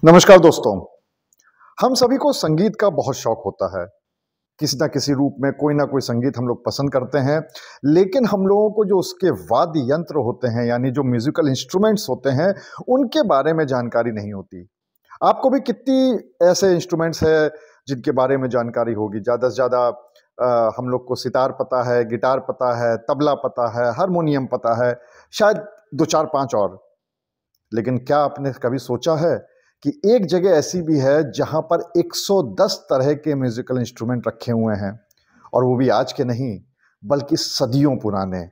नमस्कार दोस्तों। हम सभी को संगीत का बहुत शौक होता है। किसी ना किसी रूप में कोई ना कोई संगीत हम लोग पसंद करते हैं, लेकिन हम लोगों को जो उसके वाद्य यंत्र होते हैं यानी जो म्यूजिकल इंस्ट्रूमेंट्स होते हैं उनके बारे में जानकारी नहीं होती। आपको भी कितनी ऐसे इंस्ट्रूमेंट्स हैं जिनके बारे में जानकारी होगी? ज़्यादा से ज़्यादा हम लोग को सितार पता है, गिटार पता है, तबला पता है, हारमोनियम पता है, शायद दो चार पांच और। लेकिन क्या आपने कभी सोचा है कि एक जगह ऐसी भी है जहां पर 110 तरह के म्यूजिकल इंस्ट्रूमेंट रखे हुए हैं, और वो भी आज के नहीं बल्कि सदियों पुराने,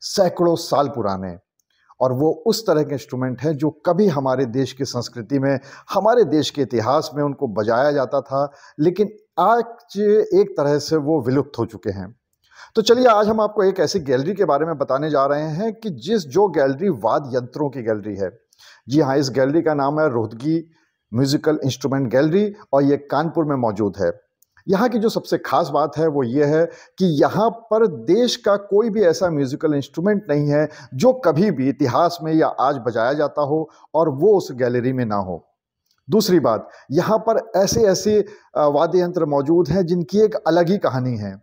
सैकड़ों साल पुराने। और वो उस तरह के इंस्ट्रूमेंट हैं जो कभी हमारे देश की संस्कृति में, हमारे देश के इतिहास में उनको बजाया जाता था, लेकिन आज एक तरह से वो विलुप्त हो चुके हैं। तो चलिए आज हम आपको एक ऐसी गैलरी के बारे में बताने जा रहे हैं कि जो गैलरी वाद्य यंत्रों की गैलरी है। जी हाँ, इस गैलरी का नाम है रोहतगी म्यूजिकल इंस्ट्रूमेंट गैलरी, और ये कानपुर में मौजूद है। यहाँ की जो सबसे खास बात है वो ये है कि यहाँ पर देश का कोई भी ऐसा म्यूजिकल इंस्ट्रूमेंट नहीं है जो कभी भी इतिहास में या आज बजाया जाता हो और वो उस गैलरी में ना हो। दूसरी बात, यहाँ पर ऐसे ऐसे वाद्य यंत्र मौजूद हैं जिनकी एक अलग ही कहानी है।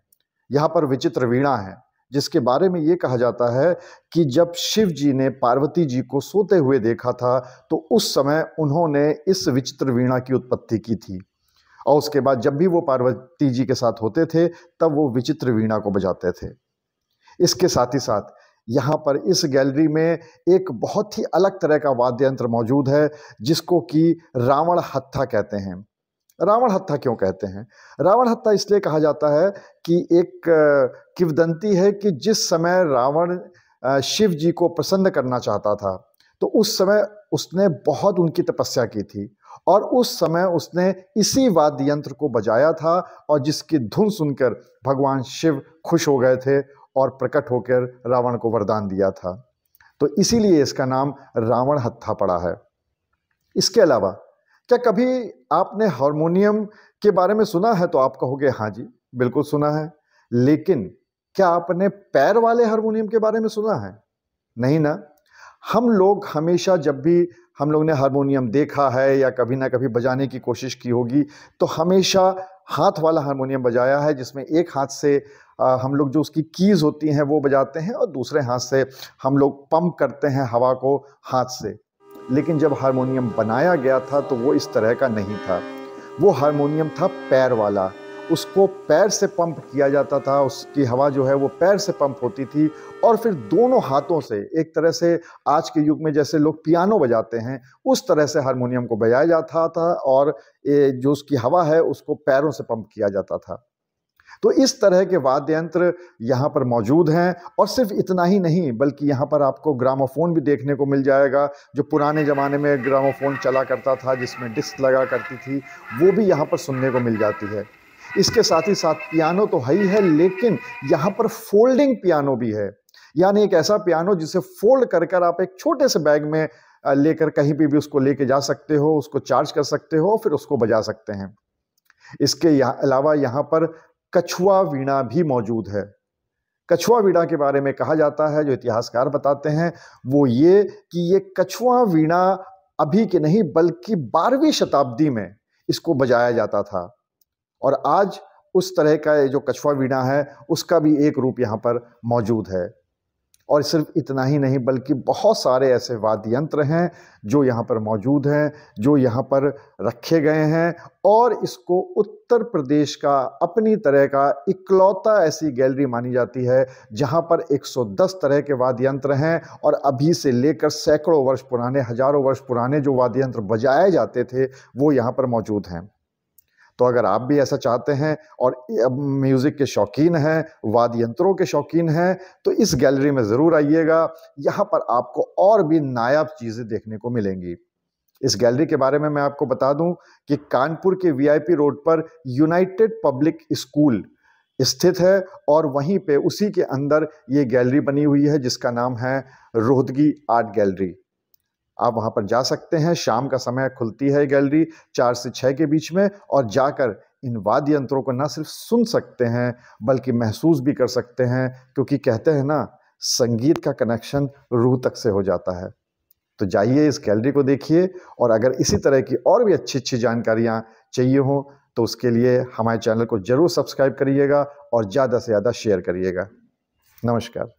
यहाँ पर विचित्र वीणा है, जिसके बारे में ये कहा जाता है कि जब शिव जी ने पार्वती जी को सोते हुए देखा था तो उस समय उन्होंने इस विचित्र वीणा की उत्पत्ति की थी, और उसके बाद जब भी वो पार्वती जी के साथ होते थे तब वो विचित्र वीणा को बजाते थे। इसके साथ ही साथ यहाँ पर इस गैलरी में एक बहुत ही अलग तरह का वाद्य यंत्र मौजूद है जिसको कि रावण हत्था कहते हैं। रावण हत्था क्यों कहते हैं? रावण हत्था इसलिए कहा जाता है कि एक किंवदंती है कि जिस समय रावण शिव जी को प्रसन्न करना चाहता था तो उस समय उसने बहुत उनकी तपस्या की थी, और उस समय उसने इसी वाद्य यंत्र को बजाया था, और जिसकी धुन सुनकर भगवान शिव खुश हो गए थे और प्रकट होकर रावण को वरदान दिया था। तो इसीलिए इसका नाम रावण हत्था पड़ा है। इसके अलावा क्या कभी आपने हारमोनियम के बारे में सुना है? तो आप कहोगे हाँ जी, बिल्कुल सुना है। लेकिन क्या आपने पैर वाले हारमोनियम के बारे में सुना है? नहीं ना। हम लोग हमेशा, जब भी हम लोग ने हारमोनियम देखा है या कभी ना कभी बजाने की कोशिश की होगी, तो हमेशा हाथ वाला हारमोनियम बजाया है, जिसमें एक हाथ से हम लोग जो उसकी कीज होती हैं वो बजाते हैं और दूसरे हाथ से हम लोग पंप करते हैं हवा को हाथ से। लेकिन जब हारमोनियम बनाया गया था तो वो इस तरह का नहीं था। वो हारमोनियम था पैर वाला। उसको पैर से पंप किया जाता था, उसकी हवा जो है वो पैर से पंप होती थी, और फिर दोनों हाथों से, एक तरह से आज के युग में जैसे लोग पियानो बजाते हैं उस तरह से हारमोनियम को बजाया जाता था, और जो उसकी हवा है उसको पैरों से पंप किया जाता था। तो इस तरह के वाद्य यंत्र यहाँ पर मौजूद हैं, और सिर्फ इतना ही नहीं बल्कि यहाँ पर आपको ग्रामोफोन भी देखने को मिल जाएगा। जो पुराने ज़माने में ग्रामोफोन चला करता था जिसमें डिस्क लगा करती थी, वो भी यहाँ पर सुनने को मिल जाती है। इसके साथ ही साथ पियानो तो है ही है, लेकिन यहाँ पर फोल्डिंग पियानो भी है, यानी एक ऐसा पियानो जिसे फोल्ड कर कर आप एक छोटे से बैग में लेकर कहीं भी उसको लेके जा सकते हो, उसको चार्ज कर सकते हो, फिर उसको बजा सकते हैं। इसके अलावा यहाँ पर कछुआ वीणा भी मौजूद है। कछुआ वीणा के बारे में कहा जाता है, जो इतिहासकार बताते हैं वो ये कि ये कछुआ वीणा अभी के नहीं बल्कि 12वीं शताब्दी में इसको बजाया जाता था, और आज उस तरह का ये जो कछुआ वीणा है उसका भी एक रूप यहाँ पर मौजूद है। और सिर्फ इतना ही नहीं बल्कि बहुत सारे ऐसे वाद्य यंत्र हैं जो यहाँ पर मौजूद हैं, जो यहाँ पर रखे गए हैं, और इसको उत्तर प्रदेश का अपनी तरह का इकलौता ऐसी गैलरी मानी जाती है जहाँ पर 110 तरह के वाद्य यंत्र हैं, और अभी से लेकर सैकड़ों वर्ष पुराने, हजारों वर्ष पुराने जो वाद्य यंत्र बजाए जाते थे वो यहाँ पर मौजूद हैं। तो अगर आप भी ऐसा चाहते हैं और म्यूज़िक के शौकीन हैं, वाद्य यंत्रों के शौकीन हैं, तो इस गैलरी में ज़रूर आइएगा। यहाँ पर आपको और भी नायाब चीज़ें देखने को मिलेंगी। इस गैलरी के बारे में मैं आपको बता दूं कि कानपुर के वीआईपी रोड पर यूनाइटेड पब्लिक स्कूल स्थित है, और वहीं पे उसी के अंदर ये गैलरी बनी हुई है जिसका नाम है रोहतगी आर्ट गैलरी। आप वहां पर जा सकते हैं, शाम का समय खुलती है गैलरी 4 से 6 के बीच में, और जाकर इन वाद्य यंत्रों को न सिर्फ सुन सकते हैं बल्कि महसूस भी कर सकते हैं, क्योंकि कहते हैं ना, संगीत का कनेक्शन रूह तक से हो जाता है। तो जाइए इस गैलरी को देखिए, और अगर इसी तरह की और भी अच्छी अच्छी जानकारियाँ चाहिए हों तो उसके लिए हमारे चैनल को ज़रूर सब्सक्राइब करिएगा और ज़्यादा से ज़्यादा शेयर करिएगा। नमस्कार।